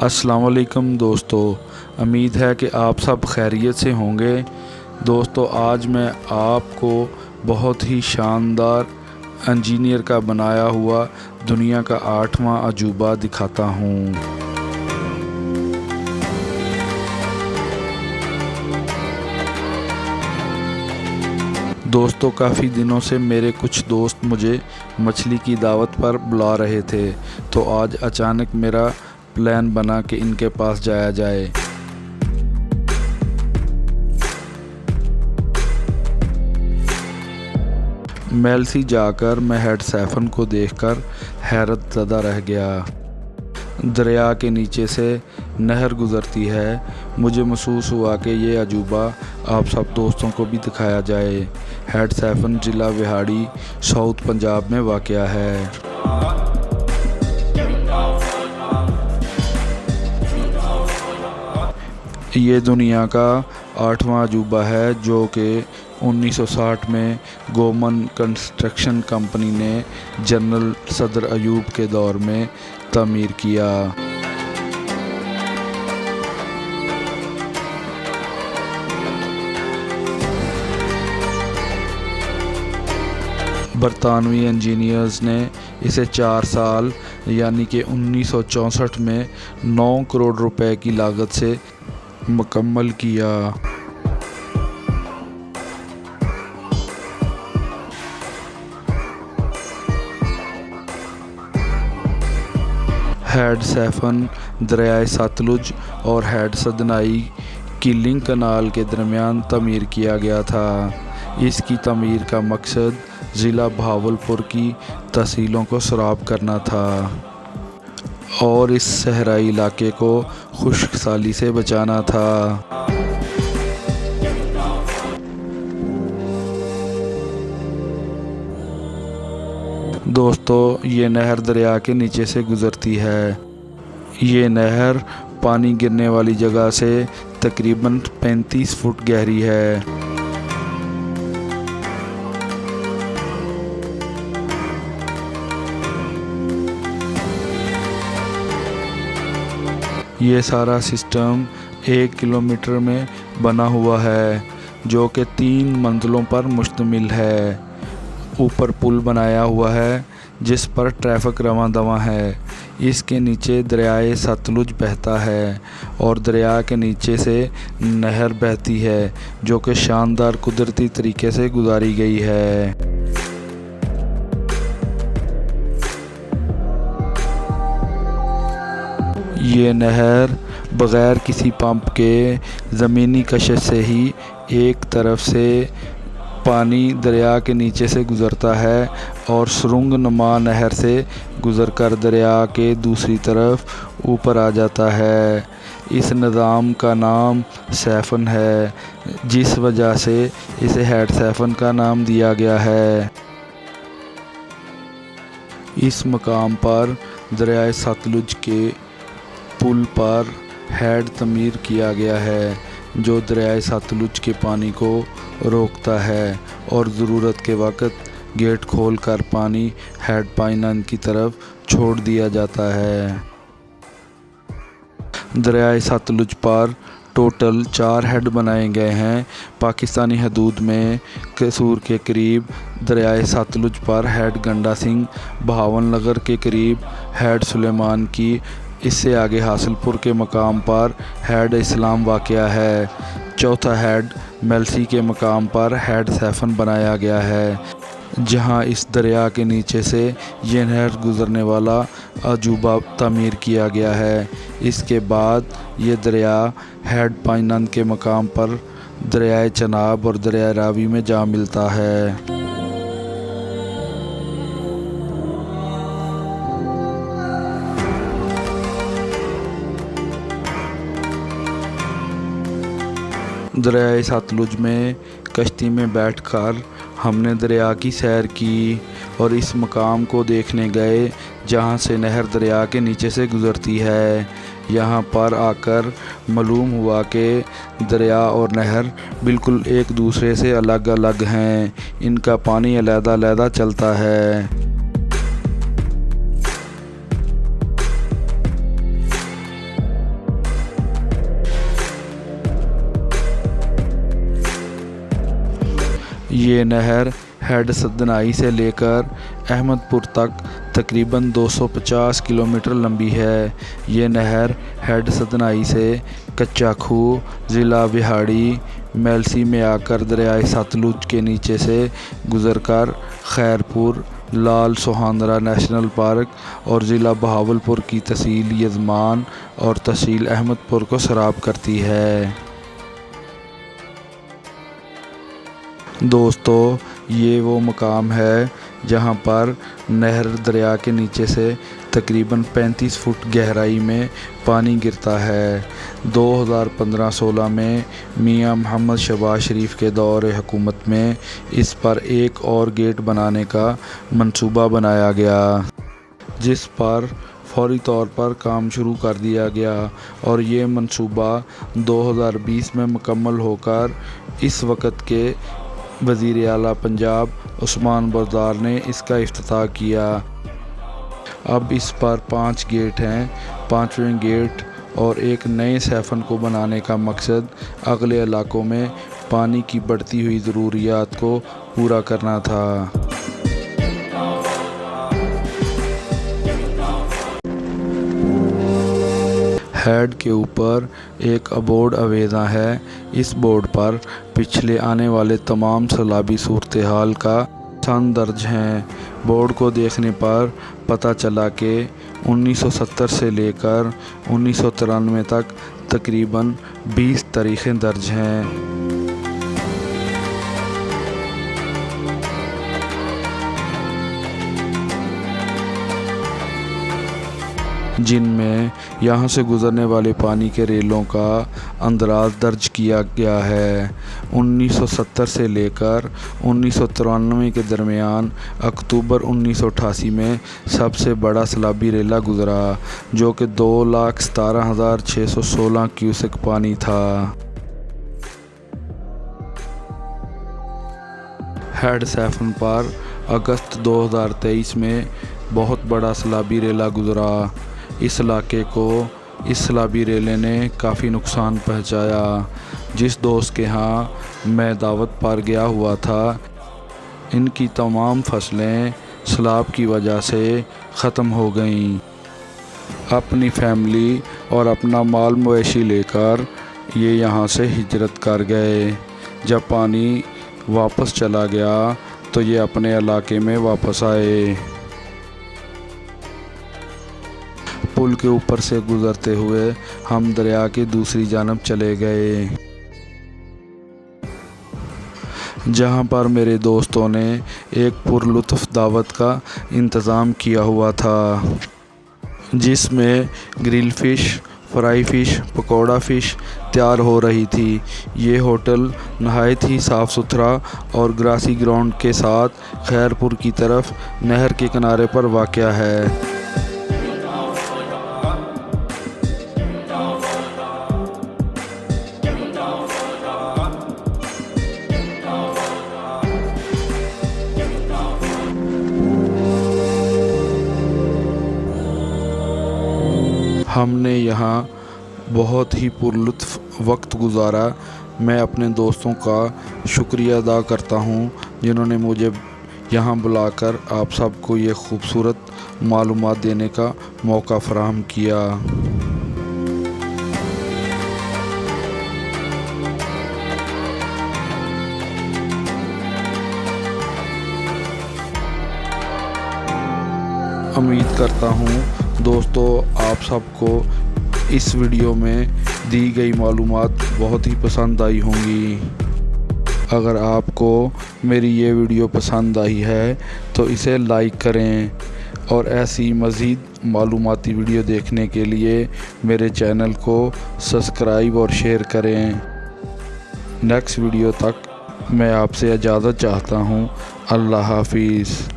السلام علیکم دوستو، امید ہے کہ آپ سب خیریت سے ہوں گے۔ دوستو، آج میں آپ کو بہت ہی شاندار انجینئر کا بنایا ہوا دنیا کا 8واں عجوبہ دکھاتا ہوں۔ دوستو، کافی دنوں سے میرے کچھ دوست مجھے مچھلی کی دعوت پر بلا رہے تھے، تو آج اچانک میرا پلان بنا کہ ان کے پاس جایا جائے۔ میلسی جا کر میں ہیڈ سیفن کو دیکھ کر حیرت زدہ رہ گیا۔ دریا کے نیچے سے نہر گزرتی ہے۔ مجھے محسوس ہوا کہ یہ عجوبہ آپ سب دوستوں کو بھی دکھایا جائے۔ ہیڈ سیفن ضلع وہاڑی، ساؤتھ پنجاب میں واقع ہے۔ یہ دنیا کا 8واں عجوبہ ہے جو کہ 1960 میں گومن کنسٹرکشن کمپنی نے جنرل صدر ایوب کے دور میں تعمیر کیا۔ برطانوی انجینئرز نے اسے 4 سال یعنی کہ 1964 میں 9 کروڑ روپے کی لاگت سے مکمل کیا۔ ہیڈ سیفن دریائے ستلج اور ہیڈ سدنائی کی لنک کنال کے درمیان تعمیر کیا گیا تھا۔ اس کی تعمیر کا مقصد ضلع بہاولپور کی تحصیلوں کو سیراب کرنا تھا اور اس صحرائی علاقے کو خشک سالی سے بچانا تھا۔ دوستو، یہ نہر دریا کے نیچے سے گزرتی ہے۔ یہ نہر پانی گرنے والی جگہ سے تقریباً 35 فٹ گہری ہے۔ یہ سارا سسٹم 1 کلومیٹر میں بنا ہوا ہے جو کہ 3 منزلوں پر مشتمل ہے۔ اوپر پل بنایا ہوا ہے جس پر ٹریفک رواں دواں ہے۔ اس کے نیچے دریائے ستلج بہتا ہے اور دریا کے نیچے سے نہر بہتی ہے جو کہ شاندار قدرتی طریقے سے گزاری گئی ہے۔ یہ نہر بغیر کسی پمپ کے زمینی کشش سے ہی ایک طرف سے پانی دریا کے نیچے سے گزرتا ہے اور سرنگ نما نہر سے گزر کر دریا کے دوسری طرف اوپر آ جاتا ہے۔ اس نظام کا نام سیفن ہے، جس وجہ سے اسے ہیڈ سیفن کا نام دیا گیا ہے۔ اس مقام پر دریائے ستلج کے پل پر ہیڈ تعمیر کیا گیا ہے جو دریائے ستلج کے پانی کو روکتا ہے اور ضرورت کے وقت گیٹ کھول کر پانی ہیڈ پائنن کی طرف چھوڑ دیا جاتا ہے۔ دریائے ستلج پر ٹوٹل 4 ہیڈ بنائے گئے ہیں۔ پاکستانی حدود میں قصور کے قریب دریائے ستلج پر ہیڈ گنڈا سنگھ، بہاول نگر کے قریب ہیڈ سلیمان کی، اس سے آگے حاصل پور کے مقام پر ہیڈ اسلام واقع ہے۔ چوتھا ہیڈ میلسی کے مقام پر ہیڈ سیفن بنایا گیا ہے جہاں اس دریا کے نیچے سے یہ نہر گزرنے والا عجوبہ تعمیر کیا گیا ہے۔ اس کے بعد یہ دریا ہیڈ پائنن کے مقام پر دریائے چناب اور دریائے راوی میں جا ملتا ہے۔ دریائے ستلج میں کشتی میں بیٹھ کر ہم نے دریا کی سیر کی اور اس مقام کو دیکھنے گئے جہاں سے نہر دریا کے نیچے سے گزرتی ہے۔ یہاں پر آ کر معلوم ہوا کہ دریا اور نہر بالکل ایک دوسرے سے الگ الگ ہیں، ان کا پانی علیحدہ علیحدہ چلتا ہے۔ یہ نہر ہیڈ سدنائی سے لے کر احمدپور تک تقریباً 250 کلومیٹر لمبی ہے۔ یہ نہر ہیڈ سدنائی سے کچا کھوہ، ضلع وہاڑی، میلسی میں آ کر دریائے ستلج کے نیچے سے گزر کر خیرپور، لال سوہندرا نیشنل پارک اور ضلع بہاولپور کی تحصیل یزمان اور تحصیل احمدپور کو سراب کرتی ہے۔ دوستو، یہ وہ مقام ہے جہاں پر نہر دریا کے نیچے سے تقریباً 35 فٹ گہرائی میں پانی گرتا ہے۔ 2015-16 میں میاں محمد شہباز شریف کے دور حکومت میں اس پر ایک اور گیٹ بنانے کا منصوبہ بنایا گیا، جس پر فوری طور پر کام شروع کر دیا گیا اور یہ منصوبہ 2020 میں مکمل ہو کر اس وقت کے وزیر اعلیٰ پنجاب عثمان بزدار نے اس کا افتتاح کیا۔ اب اس پر 5 گیٹ ہیں۔ 5ویں گیٹ اور ایک نئے سیفن کو بنانے کا مقصد اگلے علاقوں میں پانی کی بڑھتی ہوئی ضروریات کو پورا کرنا تھا۔ ہیڈ کے اوپر ایک بورڈ آویزاں ہے۔ اس بورڈ پر پچھلے آنے والے تمام سیلابی صورتحال کا سن درج ہیں۔ بورڈ کو دیکھنے پر پتہ چلا کہ 1970 سے لے کر 1993 تک تقریباً 20 تاریخیں درج ہیں۔ جن میں یہاں سے گزرنے والے پانی کے ریلوں کا اندراج درج کیا گیا ہے۔ 1970 سے لے کر 1993 کے درمیان اکتوبر 1988 میں سب سے بڑا سیلابی ریلا گزرا، جو کہ 2,17,616 کیوسک پانی تھا۔ ہیڈ سیفن پر اگست 2023 میں بہت بڑا سیلابی ریلا گزرا۔ اس علاقے کو اس سیلابی ریلے نے کافی نقصان پہنچایا۔ جس دوست کے ہاں میں دعوت پر گیا ہوا تھا، ان کی تمام فصلیں سیلاب کی وجہ سے ختم ہو گئیں۔ اپنی فیملی اور اپنا مال مویشی لے کر یہ یہاں سے ہجرت کر گئے۔ جب پانی واپس چلا گیا تو یہ اپنے علاقے میں واپس آئے۔ پل کے اوپر سے گزرتے ہوئے ہم دریا کی دوسری جانب چلے گئے، جہاں پر میرے دوستوں نے ایک پرلطف دعوت کا انتظام کیا ہوا تھا، جس میں گرل فش، فرائی فش، پکوڑا فش تیار ہو رہی تھی۔ یہ ہوٹل نہایت ہی صاف ستھرا اور گراسی گراؤنڈ کے ساتھ خیرپور کی طرف نہر کے کنارے پر واقع ہے۔ ہم نے یہاں بہت ہی پرلطف وقت گزارا۔ میں اپنے دوستوں کا شکریہ ادا کرتا ہوں جنہوں نے مجھے یہاں بلا کر آپ سب کو یہ خوبصورت معلومات دینے کا موقع فراہم کیا۔ امید کرتا ہوں دوستو آپ سب کو اس ویڈیو میں دی گئی معلومات بہت ہی پسند آئی ہوں گی۔ اگر آپ کو میری یہ ویڈیو پسند آئی ہے تو اسے لائک کریں اور ایسی مزید معلوماتی ویڈیو دیکھنے کے لیے میرے چینل کو سبسکرائب اور شیئر کریں۔ نیکسٹ ویڈیو تک میں آپ سے اجازت چاہتا ہوں۔ اللہ حافظ۔